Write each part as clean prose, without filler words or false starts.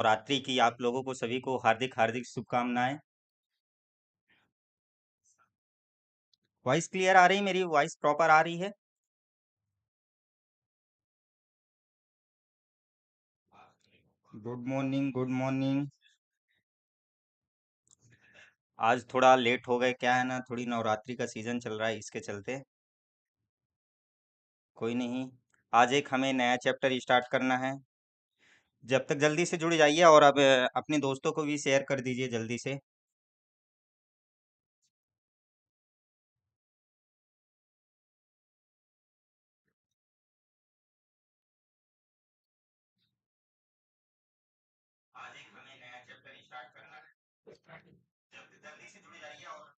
नवरात्रि की आप लोगों को सभी को हार्दिक हार्दिक शुभकामनाएं। वॉइस क्लियर आ रही, मेरी वॉइस प्रॉपर आ रही है? Good morning, good morning. आज थोड़ा लेट हो गए, क्या है ना, थोड़ी नवरात्रि का सीजन चल रहा है, इसके चलते। कोई नहीं। आज एक हमें नया चैप्टर स्टार्ट करना है। जब तक जल्दी से जुड़ जाइए, और अब अपने दोस्तों को भी शेयर कर दीजिए जल्दी से। आज एक हमें नया चैप्टर स्टार्ट करना है। जब तक जल्दी से जुड़ जाइए। और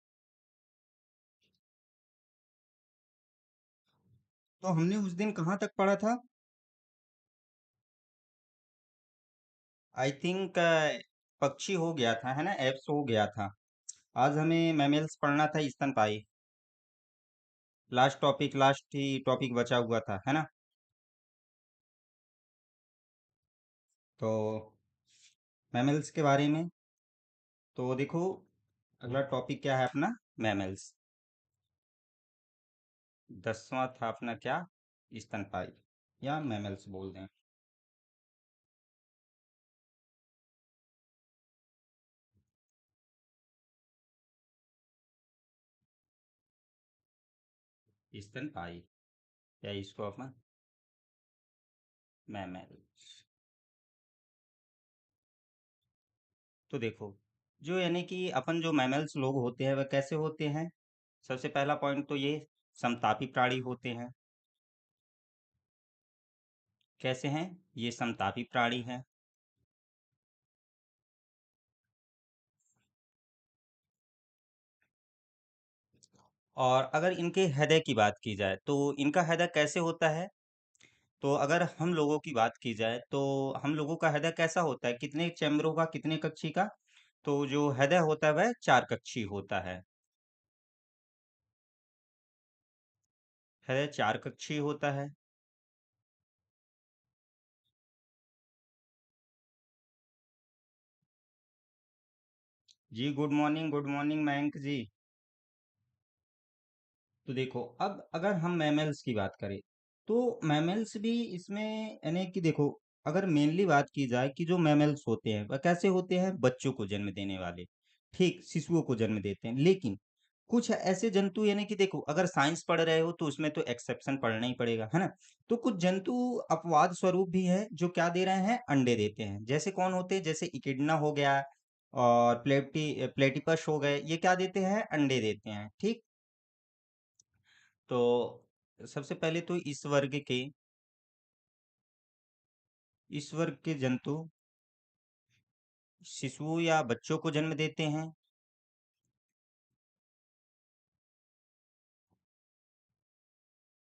तो हमने उस दिन कहाँ तक पढ़ा था? आई थिंक पक्षी हो गया था, है ना, एप्स हो गया था। आज हमें मैमल्स पढ़ना था, स्तनपायी। लास्ट टॉपिक, लास्ट ही टॉपिक बचा हुआ था, है ना। तो मैमल्स के बारे में, तो देखो, अगला टॉपिक क्या है अपना? मैमल्स। 10वां था अपना क्या? स्तनपायी, या मैमल्स बोल दें। स्तनपायी, या इसको अपन मैमल्स। तो देखो, जो यानी कि अपन जो मैमल्स लोग होते हैं वह कैसे होते हैं? सबसे पहला पॉइंट तो ये, समतापी प्राणी होते हैं। कैसे हैं? ये समतापी प्राणी हैं। और अगर इनके हृदय की बात की जाए तो इनका हृदय कैसे होता है? तो अगर हम लोगों की बात की जाए तो हम लोगों का हृदय कैसा होता है, कितने चैम्बरों का, कितने कक्षी का? तो जो हृदय होता है वह 4 कक्षी होता है। हृदय 4 कक्षी होता है। जी गुड मॉर्निंग मयंक जी। तो देखो, अब अगर हम मैमल्स की बात करें तो मैमल्स भी इसमें यानी कि देखो, अगर मेनली बात की जाए कि जो मैमल्स होते हैं वह कैसे होते हैं, बच्चों को जन्म देने वाले, ठीक, शिशुओं को जन्म देते हैं। लेकिन कुछ ऐसे जंतु, यानी कि देखो, अगर साइंस पढ़ रहे हो तो उसमें तो एक्सेप्शन पढ़ना ही पड़ेगा, है ना। तो कुछ जंतु अपवाद स्वरूप भी है जो क्या दे रहे हैं, अंडे देते हैं। जैसे कौन होते हैं? जैसे इकिडना हो गया, और प्लेटिपस हो गए, ये क्या देते हैं, अंडे देते हैं, ठीक। तो सबसे पहले तो इस वर्ग के जंतु शिशुओं या बच्चों को जन्म देते हैं।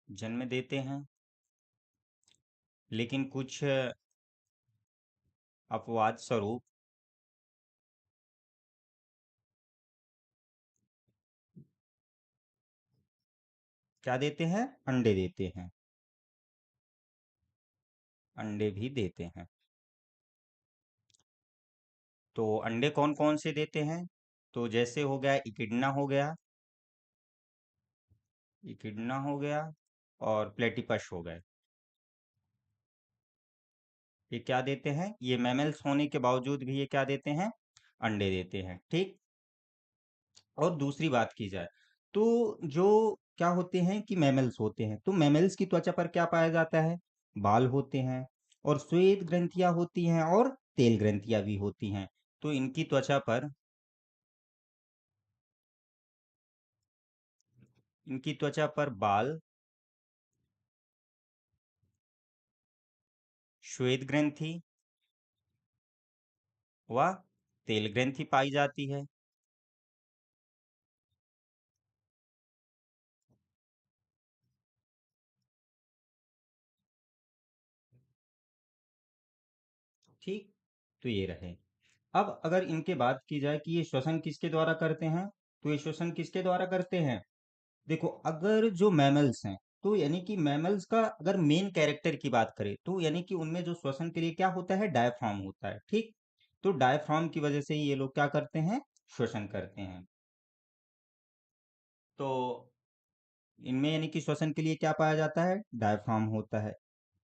जन्म देते हैं, लेकिन कुछ अपवाद स्वरूप क्या देते हैं, अंडे देते हैं। अंडे भी देते हैं। तो अंडे कौन कौन से देते हैं? तो जैसे हो गया इकिडना हो गया, इकिडना हो गया, और प्लेटिपस हो गए। ये क्या देते हैं? ये मैमल्स होने के बावजूद भी ये क्या देते हैं, अंडे देते हैं, ठीक। और दूसरी बात की जाए तो जो क्या होते हैं कि मैमल्स होते हैं, तो मैमल्स की त्वचा पर क्या पाया जाता है, बाल होते हैं, और श्वेत ग्रंथियां होती हैं, और तेल ग्रंथियां भी होती हैं। तो इनकी त्वचा पर बाल, श्वेत ग्रंथि व तेल ग्रंथि पाई जाती है। ठीक, तो ये रहे। अब अगर इनके बात की जाए कि ये श्वसन किसके द्वारा करते हैं, तो ये श्वसन किसके द्वारा करते हैं? देखो, अगर जो मैमल्स हैं, तो यानी कि मैमल्स का अगर मेन कैरेक्टर की बात करें तो यानी कि उनमें जो श्वसन के लिए क्या होता है, डायफ्राम होता है, ठीक। तो डायफ्राम की वजह से ही ये लोग क्या करते हैं, श्वसन करते हैं। तो इनमें यानी कि श्वसन के लिए क्या पाया जाता है, डायफ्राम होता है।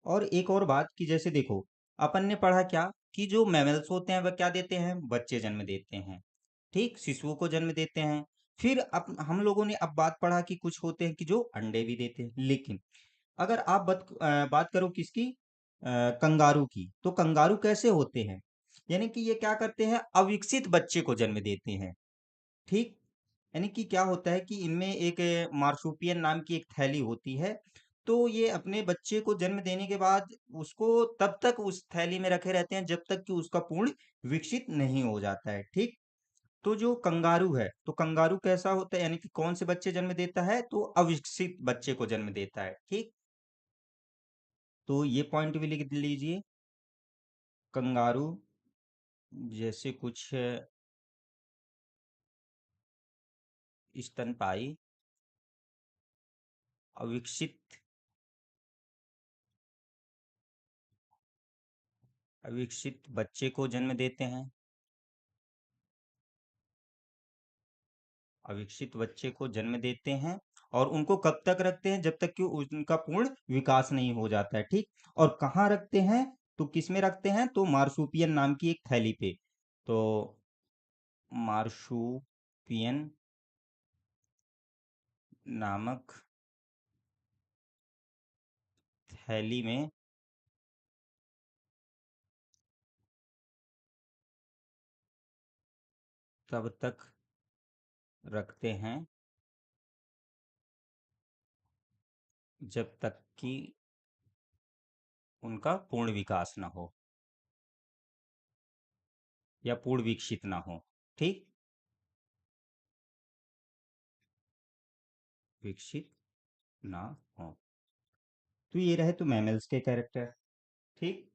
और एक और बात कि जैसे देखो, अपन ने पढ़ा क्या कि जो मैमल्स होते हैं वह क्या देते हैं, बच्चे जन्म देते हैं, ठीक, शिशुओं को जन्म देते हैं। फिर हम लोगों ने अब बात पढ़ा कि कुछ होते हैं कि जो अंडे भी देते हैं। लेकिन अगर आप बात करो किसकी, कंगारू की, तो कंगारू कैसे होते हैं, यानी कि ये क्या करते हैं, अविकसित बच्चे को जन्म देते हैं, ठीक। यानी कि क्या होता है कि इनमें एक मार्सुपियन नाम की एक थैली होती है। तो ये अपने बच्चे को जन्म देने के बाद उसको तब तक उस थैली में रखे रहते हैं जब तक कि उसका पूर्ण विकसित नहीं हो जाता है, ठीक। तो जो कंगारू है, तो कंगारू कैसा होता है, यानी कि कौन से बच्चे जन्म देता है, तो अविकसित बच्चे को जन्म देता है, ठीक। तो ये पॉइंट भी लिख लीजिए। कंगारू जैसे कुछ स्तनपायी अविकसित अविकसित बच्चे को जन्म देते हैं, अविकसित बच्चे को जन्म देते हैं। और उनको कब तक रखते हैं, जब तक कि उनका पूर्ण विकास नहीं हो जाता है, ठीक। और कहाँ रखते हैं, तो किस में रखते हैं, तो मार्सुपियन नाम की एक थैली पे। तो मार्सुपियन नामक थैली में तब तक रखते हैं जब तक कि उनका पूर्ण विकास ना हो या पूर्ण विकसित ना हो, ठीक, विकसित ना हो। तो ये रहे तो मैमल्स के कैरेक्टर, ठीक।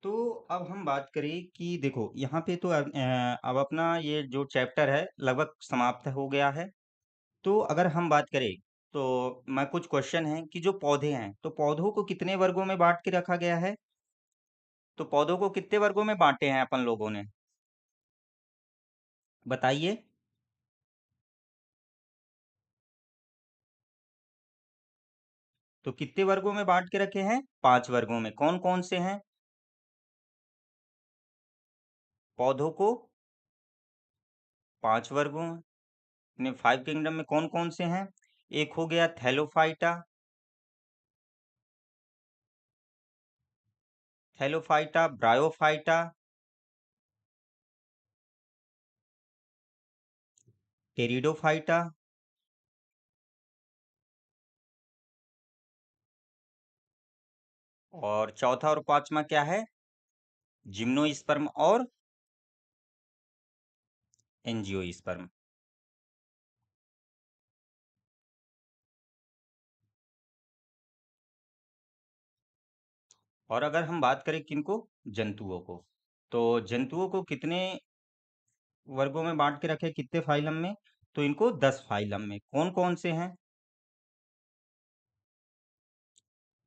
तो अब हम बात करें कि देखो यहाँ पे तो अब अपना ये जो चैप्टर है लगभग समाप्त हो गया है। तो अगर हम बात करें, तो मैं कुछ क्वेश्चन है कि जो पौधे हैं, तो पौधों को कितने वर्गों में बांट के रखा गया है, तो पौधों को कितने वर्गों में बांटे हैं अपन लोगों ने, बताइए। तो कितने वर्गों में बांट के रखे हैं, 5 वर्गों में। कौन कौन से हैं पौधों को, 5 वर्गों में, 5 किंगडम में कौन कौन से हैं, एक हो गया थैलोफाइटा, थैलोफाइटा, ब्रायोफाइटा, टेरिडोफाइटा, और चौथा और पांचवा क्या है, जिम्नोस्पर्म और एंजियोस्पर्म। और अगर हम बात करें किनको, जंतुओं को, तो जंतुओं को कितने वर्गों में बांट के रखे, कितने फाइलम में, तो इनको 10 फाइलम में। कौन कौन से हैं,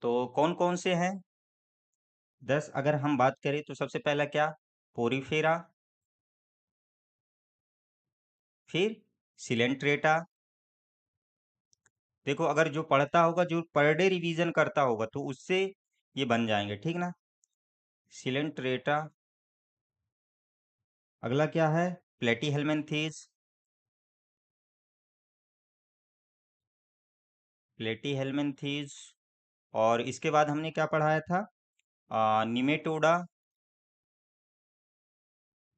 तो कौन कौन से हैं 10, अगर हम बात करें तो सबसे पहला क्या, पोरीफेरा, फिर सिलेंट्रेटा। देखो अगर जो पढ़ता होगा, जो पर डे रिवीजन करता होगा, तो उससे ये बन जाएंगे, ठीक ना। सिलेंट्रेटा, अगला क्या है, प्लेटीहेल्मिन्थेस, प्लेटीहेल्मिन्थेस। और इसके बाद हमने क्या पढ़ाया था, निमेटोडा,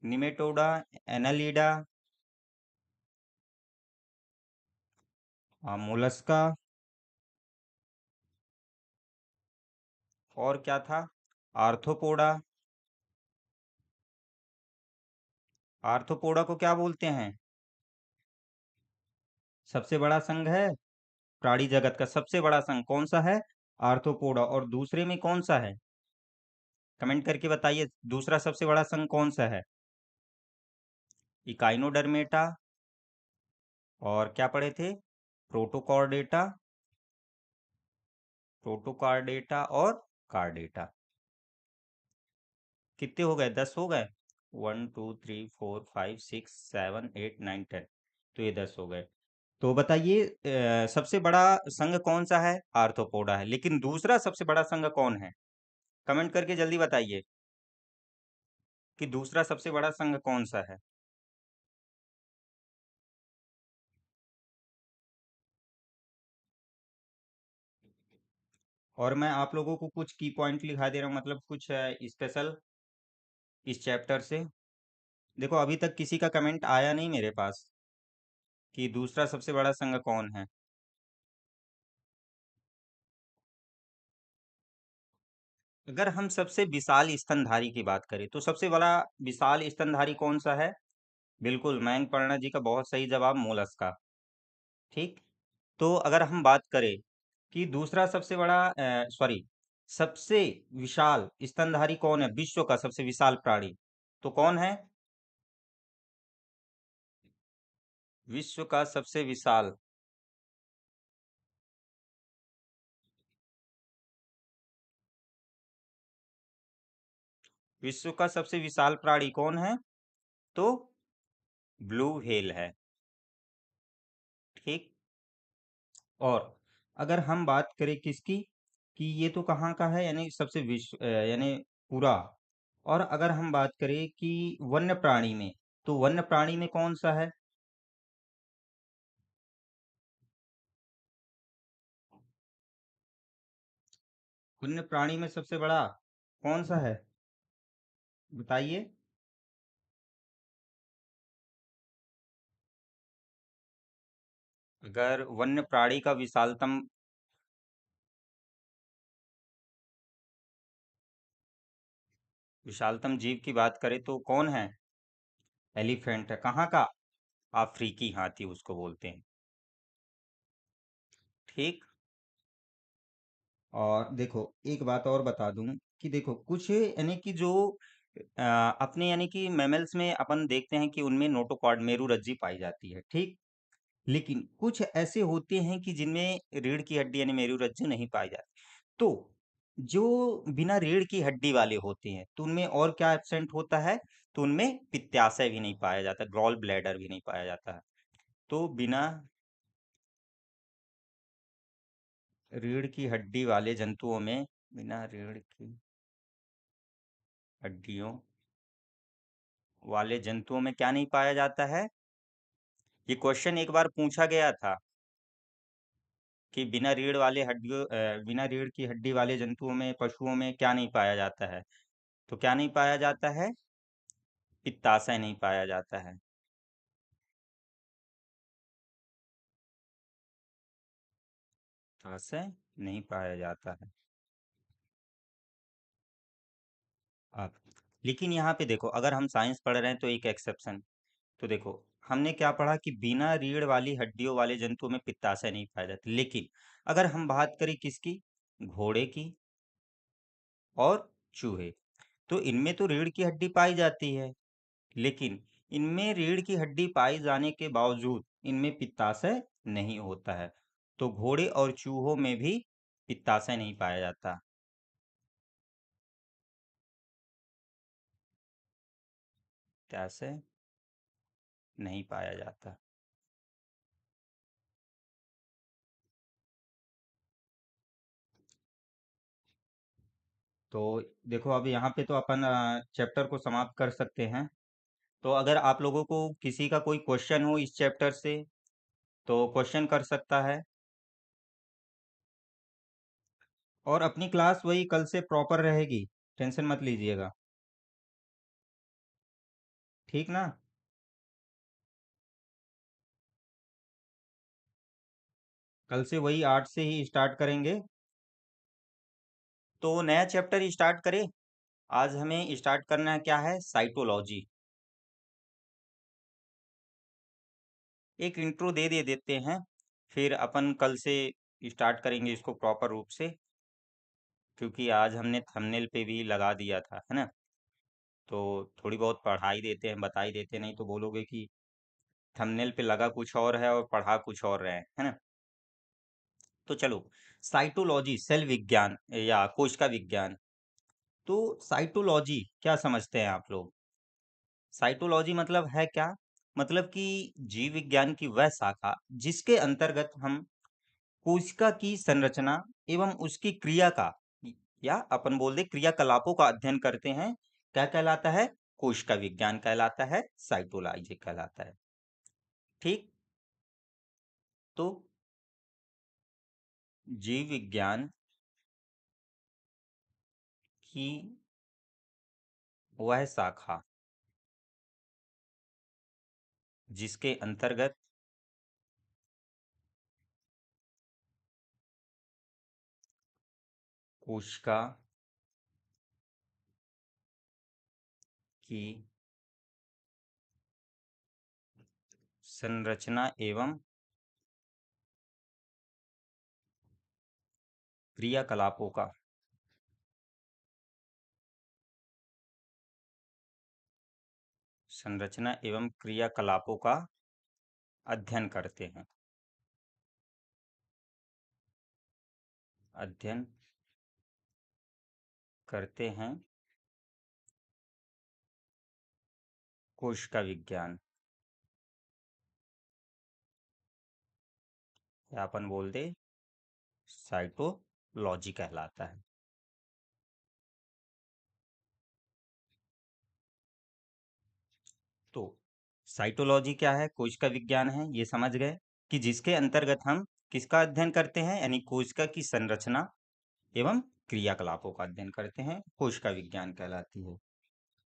निमेटोडा, एनालिडा, मोलस्का, और क्या था, आर्थ्रोपोडा। आर्थ्रोपोडा को क्या बोलते हैं, सबसे बड़ा संघ है, प्राणी जगत का सबसे बड़ा संघ कौन सा है, आर्थ्रोपोडा। और दूसरे में कौन सा है, कमेंट करके बताइए, दूसरा सबसे बड़ा संघ कौन सा है, इकाइनोडर्मेटा, और क्या पढ़े थे, प्रोटोकॉर्डेटा, प्रोटोकार्डेटा और कार्डेटा। कितने हो गए? 10 हो गए। 1 2 3 4 5 6 7 8 9 10। तो ये 10 हो गए। तो बताइए सबसे बड़ा संघ कौन सा है? आर्थ्रोपोडा है। लेकिन दूसरा सबसे बड़ा संघ कौन है? कमेंट करके जल्दी बताइए कि दूसरा सबसे बड़ा संघ कौन सा है। और मैं आप लोगों को कुछ की पॉइंट लिखा दे रहा हूँ, मतलब कुछ स्पेशल इस चैप्टर से। देखो अभी तक किसी का कमेंट आया नहीं मेरे पास कि दूसरा सबसे बड़ा संघ कौन है। अगर हम सबसे विशाल स्तनधारी की बात करें तो सबसे बड़ा विशाल स्तनधारी कौन सा है? बिल्कुल मयंक पर्णा जी का बहुत सही जवाब, मोलस्का। ठीक। तो अगर हम बात करें कि दूसरा सबसे बड़ा सॉरी, सबसे विशाल स्तनधारी कौन है विश्व का सबसे विशाल प्राणी, तो कौन है? विश्व का सबसे विशाल, विश्व का सबसे विशाल प्राणी कौन है? तो ब्लू व्हेल है। ठीक। और अगर हम बात करें किसकी, कि ये तो कहाँ का है, यानी सबसे विश्व यानी पूरा। और अगर हम बात करें कि वन्य प्राणी में, तो वन्य प्राणी में कौन सा है? वन्य प्राणी में सबसे बड़ा कौन सा है? बताइए। अगर वन्य प्राणी का विशालतम, विशालतम जीव की बात करें तो कौन है? एलिफेंट है। कहाँ का? अफ्रीकी हाथी उसको बोलते हैं। ठीक। और देखो एक बात और बता दूं कि देखो कुछ यानी कि जो अपने यानी कि मैमल्स में अपन देखते हैं कि उनमें नोटोकॉर्ड मेरुरज्जी पाई जाती है। ठीक। लेकिन कुछ ऐसे होते हैं कि जिनमें रीढ़ की हड्डी यानी मेरुरज्जु नहीं पाई जाती। तो जो बिना रीढ़ की हड्डी वाले होते हैं तो उनमें और क्या एब्सेंट होता है? तो उनमें पित्ताशय भी नहीं पाया जाता, गॉल ब्लैडर भी नहीं पाया जाता है। तो बिना रीढ़ की हड्डी वाले जंतुओं में, बिना रीढ़ की हड्डियों वाले जंतुओं में क्या नहीं पाया जाता है? ये क्वेश्चन एक बार पूछा गया था कि बिना रीढ़ वाले हड्डियों बिना रीढ़ की हड्डी वाले जंतुओं में, पशुओं में क्या नहीं पाया जाता है? तो क्या नहीं पाया जाता है? पित्ताशय नहीं पाया जाता है। पित्ताशय नहीं पाया जाता है। अब लेकिन यहाँ पे देखो, अगर हम साइंस पढ़ रहे हैं तो एक एक्सेप्शन। तो देखो हमने क्या पढ़ा कि बिना रीढ़ वाली हड्डियों वाले जंतुओं में पित्ताशय नहीं पाया जाता। लेकिन अगर हम बात करें किसकी, घोड़े की और चूहे, तो इनमें तो रीढ़ की हड्डी पाई जाती है। लेकिन इनमें रीढ़ की हड्डी पाए जाने के बावजूद इनमें पित्ताशय नहीं होता है। तो घोड़े और चूहों में भी पित्ताशय नहीं पाया जाता। पित्ताशय नहीं पाया जाता। तो देखो अब यहाँ पे तो अपन चैप्टर को समाप्त कर सकते हैं। तो अगर आप लोगों को किसी का कोई क्वेश्चन हो इस चैप्टर से तो क्वेश्चन कर सकता है। और अपनी क्लास वही कल से प्रॉपर रहेगी, टेंशन मत लीजिएगा। ठीक ना? कल से वही 8 से ही स्टार्ट करेंगे। तो नया चैप्टर स्टार्ट करें। आज हमें स्टार्ट करना है क्या है, साइटोलॉजी। एक इंट्रो दे देते हैं, फिर अपन कल से स्टार्ट करेंगे इसको प्रॉपर रूप से। क्योंकि आज हमने थंबनेल पे भी लगा दिया था, है ना? तो थोड़ी बहुत पढ़ाई देते हैं, बताई देते हैं, नहीं तो बोलोगे कि थंबनेल पे लगा कुछ और है और पढ़ा कुछ और रहे हैं, है ना? तो चलो, साइटोलॉजी सेल विज्ञान या कोशिका विज्ञान, तो साइटोलॉजी क्या समझते हैं आप लोग? साइटोलॉजी मतलब है क्या? मतलब कि जीव विज्ञान की वह शाखा जिसके अंतर्गत हम कोशिका की संरचना एवं उसकी क्रिया का या अपन बोल दे क्रियाकलापों का अध्ययन करते हैं। क्या कहलाता है? कोशिका विज्ञान कहलाता है, साइटोलॉजी कहलाता है। ठीक। तो जीव विज्ञान की वह शाखा जिसके अंतर्गत कोशिका की संरचना एवं क्रियाकलापों का संरचना एवं क्रियाकलापों का अध्ययन करते हैं। अध्ययन करते हैं कोशिका विज्ञान, या अपन बोल दे साइटोलॉजी कहलाता है। तो साइटोलॉजी क्या है? कोशिका विज्ञान है, ये समझ गए कि जिसके अंतर्गत हम किसका अध्ययन करते हैं, यानी कोशिका की संरचना एवं क्रियाकलापों का अध्ययन करते हैं, कोशिका विज्ञान कहलाती है।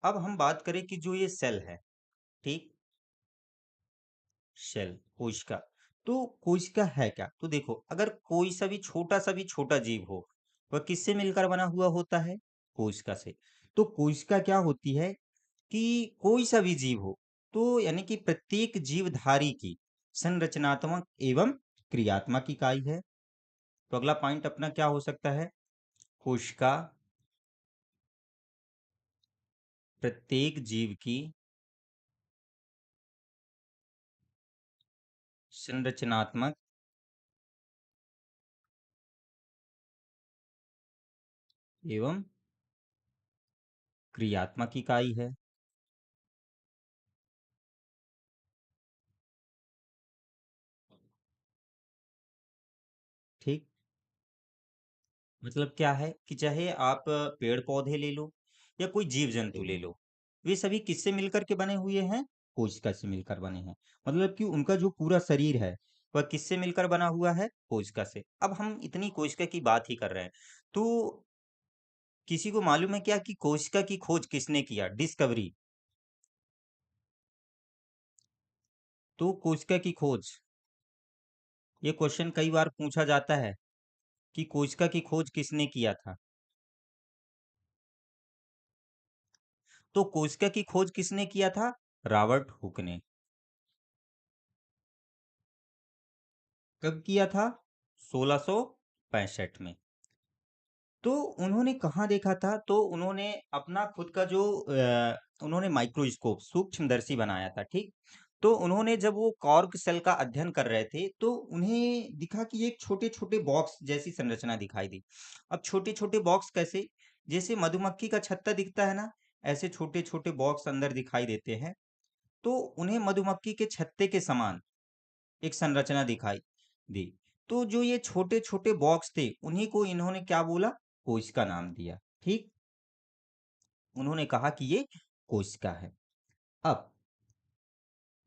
अब हम बात करें कि जो ये सेल है, ठीक, सेल कोशिका। तो कोशिका है क्या? तो देखो, अगर कोई सा भी छोटा जीव हो, वह किससे मिलकर बना हुआ होता है? कोशिका से। तो कोशिका क्या होती है कि कोई सा भी जीव हो, तो यानी कि प्रत्येक जीवधारी की संरचनात्मक एवं क्रियात्मक इकाई है। तो अगला पॉइंट अपना क्या हो सकता है? कोशिका प्रत्येक जीव की संरचनात्मक एवं क्रियात्मक इकाई है। ठीक। मतलब क्या है कि चाहे आप पेड़ पौधे ले लो या कोई जीव जंतु ले लो, वे सभी किससे मिलकर के बने हुए हैं? कोशिका से मिलकर बने हैं। मतलब कि उनका जो पूरा शरीर है, वह किससे मिलकर बना हुआ है? कोशिका से। अब हम इतनी कोशिका की बात ही कर रहे हैं, तो किसी को मालूम है क्या कि कोशिका की खोज किसने किया? डिस्कवरी। तो कोशिका की खोज, ये क्वेश्चन कई बार पूछा जाता है कि कोशिका की खोज किसने किया था? तो कोशिका की खोज किसने किया था? रॉबर्ट हुक ने। कब किया था? 1665 में। तो उन्होंने कहाँ देखा था? तो उन्होंने अपना खुद का जो उन्होंने माइक्रोस्कोप सूक्ष्मदर्शी बनाया था, ठीक। तो उन्होंने जब वो कॉर्क सेल का अध्ययन कर रहे थे, तो उन्हें दिखा कि एक छोटे छोटे बॉक्स जैसी संरचना दिखाई दी। अब छोटे छोटे बॉक्स कैसे? जैसे मधुमक्खी का छत्ता दिखता है ना, ऐसे छोटे छोटे बॉक्स अंदर दिखाई देते हैं। तो उन्हें मधुमक्खी के छत्ते के समान एक संरचना दिखाई दी। तो जो ये छोटे-छोटे बॉक्स थे, उन्हीं को इन्होंने क्या बोला? कोशिका नाम दिया। ठीक? उन्होंने कहा कि ये कोशिका है। अब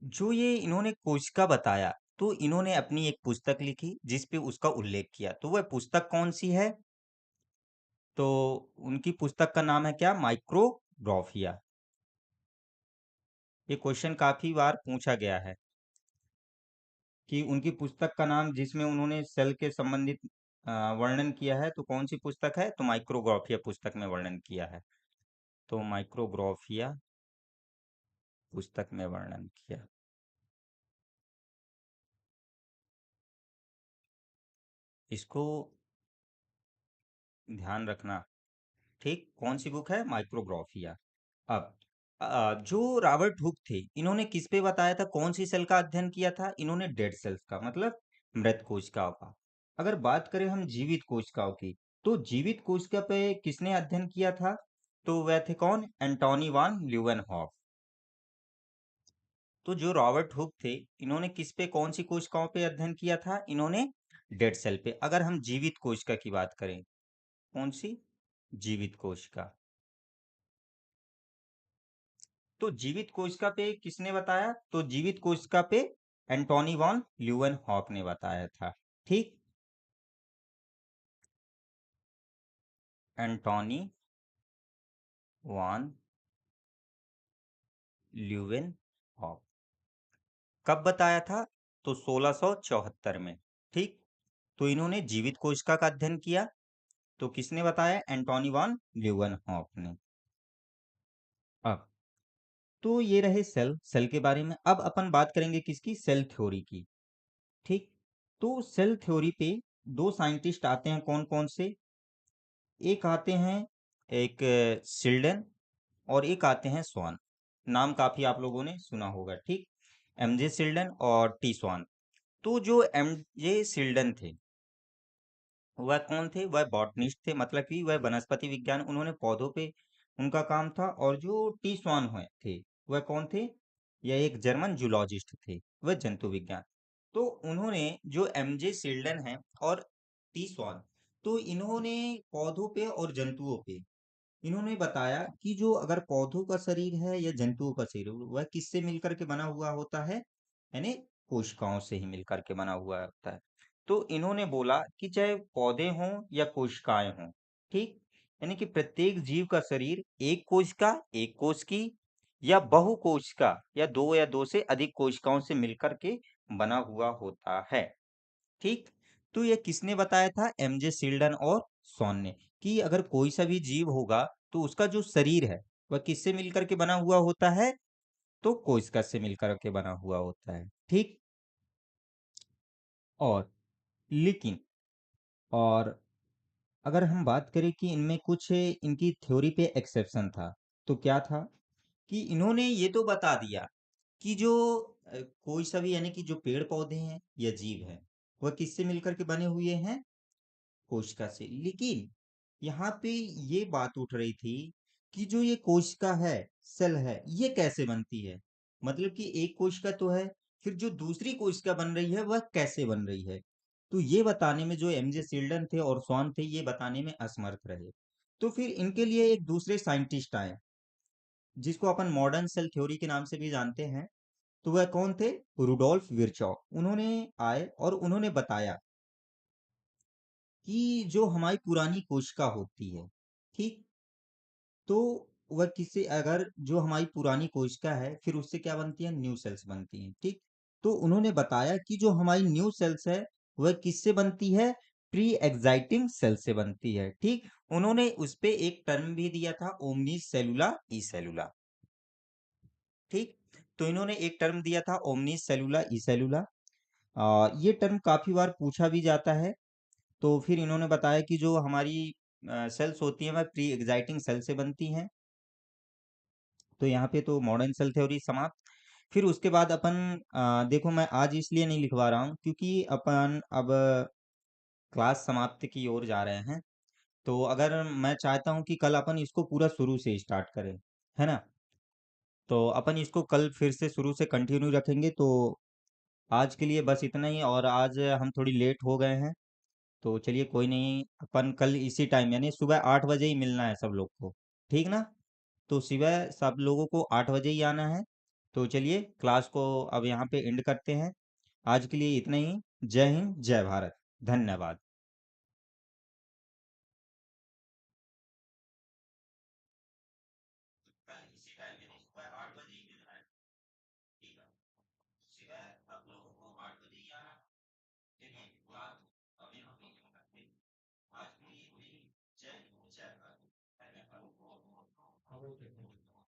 जो ये इन्होंने कोशिका बताया, तो इन्होंने अपनी एक पुस्तक लिखी जिस पे उसका उल्लेख किया। तो वह पुस्तक कौन-सी है? तो उनकी पुस्तक का नाम है क्या? माइक्रोग्राफिया। ये क्वेश्चन काफ़ी बार पूछा गया है कि उनकी पुस्तक का नाम जिसमें उन्होंने सेल के संबंधित वर्णन किया है, तो कौन सी पुस्तक है? तो माइक्रोग्राफिया पुस्तक में वर्णन किया है। तो माइक्रोग्राफिया पुस्तक में वर्णन किया। इसको ध्यान रखना। ठीक, कौन सी बुक है? माइक्रोग्राफिया। अब जो रॉबर्ट हुक थे, इन्होंने किस पे बताया था? कौन सी सेल का अध्ययन किया था? इन्होंने डेड सेल्स का, मतलब मृत कोशिकाओं का। अगर बात करें हम जीवित कोशिकाओं की, तो जीवित कोशिका पे किसने अध्ययन किया था? तो वह थे कौन? एंटोनी वान ल्यूवेनहॉफ। तो जो रॉबर्ट हुक थे, इन्होंने किस पे, कौन सी कोशिकाओं पे अध्ययन किया था? इन्होंने डेड सेल पे। अगर हम जीवित कोशिका की बात करें, कौन सी? जीवित कोशिका। तो जीवित कोशिका पे किसने बताया? तो जीवित कोशिका पे एंटोनी वॉन ल्यूवेनहॉक ने बताया था। ठीक, एंटोनी वॉन ल्यूवेनहॉक। कब बताया था? तो 1674 में। ठीक, तो इन्होंने जीवित कोशिका का अध्ययन किया। तो किसने बताया? एंटोनी वॉन ल्यूवेनहॉक ने। अब तो ये रहे सेल, सेल के बारे में। अब अपन बात करेंगे किसकी? सेल थ्योरी की। ठीक, तो सेल थ्योरी पे दो साइंटिस्ट आते हैं, कौन कौन से? एक आते हैं, एक सिल्डन, और एक आते हैं स्वान। नाम काफी आप लोगों ने सुना होगा। ठीक, एमजे सिल्डन और टी स्वान। तो जो एमजे सिल्डन थे, वह कौन थे? वह बॉटनिस्ट थे, मतलब कि वह वनस्पति विज्ञान, उन्होंने पौधों पे उनका काम था। और जो टी स्वान हुए थे, वह कौन थे? यह एक जर्मन जूलॉजिस्ट थे, वह जंतु विज्ञान। तो उन्होंने, जो एमजे सिल्डन है और टी स्वान, तो इन्होंने पौधों पे और जंतुओं पे इन्होंने बताया कि जो अगर पौधों का शरीर है या जंतुओं का शरीर, वह किससे मिलकर के बना हुआ होता है? यानी कोशिकाओं से ही मिलकर के बना हुआ होता है। तो इन्होंने बोला कि चाहे पौधे हों या कोशिकाएं हों, ठीक, यानी कि प्रत्येक जीव का शरीर एक कोशिका, एक कोश की, या बहु कोशिका, या दो से अधिक कोशिकाओं से मिलकर के बना हुआ होता है। ठीक, तो ये किसने बताया था? एमजे सिल्डन और सॉन ने। कि अगर कोई सा भी जीव होगा, तो उसका जो शरीर है, वह किससे मिलकर के बना हुआ होता है? तो कोशिका से मिलकर के बना हुआ होता है। ठीक, और लेकिन, और अगर हम बात करें कि इनमें कुछ इनकी थ्योरी पे एक्सेप्शन था, तो क्या था? कि इन्होंने ये तो बता दिया कि जो कोई सा भी, यानी कि जो पेड़ पौधे हैं या जीव है, वह किससे मिलकर के बने हुए हैं? कोशिका से। लेकिन यहाँ पे ये बात उठ रही थी कि जो ये कोशिका है, सेल है, ये कैसे बनती है? मतलब कि एक कोशिका तो है, फिर जो दूसरी कोशिका बन रही है, वह कैसे बन रही है? तो ये बताने में जो एमजे सिल्डन थे और स्वान थे, ये बताने में असमर्थ रहे। तो फिर इनके लिए एक दूसरे साइंटिस्ट आए, जिसको अपन मॉडर्न सेल थ्योरी के नाम से भी जानते हैं। तो वह कौन थे? रुडोल्फ विर्चॉ। उन्होंने आए और उन्होंने बताया कि जो हमारी पुरानी कोशिका होती है, ठीक, तो वह किसी, अगर जो हमारी पुरानी कोशिका है, फिर उससे क्या बनती है? न्यू सेल्स बनती हैं। ठीक, तो उन्होंने बताया कि जो हमारी न्यू सेल्स है, वह किससे बनती है? प्री एग्जाइटिंग सेल से बनती है। ठीक, उन्होंने उस पे एक टर्म भी दिया था, ओमनी सेलुला ई सेलुला। ठीक, तो इन्होंने एक टर्म दिया था, ओमनी सेलुला ई सेलुला। ये टर्म काफी बार पूछा भी जाता है। तो फिर इन्होंने बताया कि जो हमारी सेल्स होती हैं, वह प्री एग्जाइटिंग सेल से बनती हैं। तो यहाँ पे तो मॉडर्न सेल थ्योरी समाप्त। फिर उसके बाद अपन, देखो मैं आज इसलिए नहीं लिखवा रहा हूँ क्योंकि अपन अब क्लास समाप्ति की ओर जा रहे हैं। तो अगर मैं चाहता हूँ कि कल अपन इसको पूरा शुरू से स्टार्ट करें, है ना? तो अपन इसको कल फिर से शुरू से कंटिन्यू रखेंगे। तो आज के लिए बस इतना ही। और आज हम थोड़ी लेट हो गए हैं, तो चलिए कोई नहीं, अपन कल इसी टाइम, यानी सुबह 8 बजे ही मिलना है सब लोग को। ठीक ना? तो सुबह सब लोगों को 8 बजे ही आना है। तो चलिए क्लास को अब यहाँ पे एंड करते हैं। आज के लिए इतना ही। जय हिंद, जय भारत। धन्यवाद। कल इसी टाइम पे नहीं, सुबह 8 बजे ही मिलना है। ठीक है, सुबह आप लोगों को 8 बजे ही आना है। चलिए क्लास अब यहाँ पे एंड करते हैं। आज के लिए इतना ही। जय हिंद, जय भारत। धन्यवाद।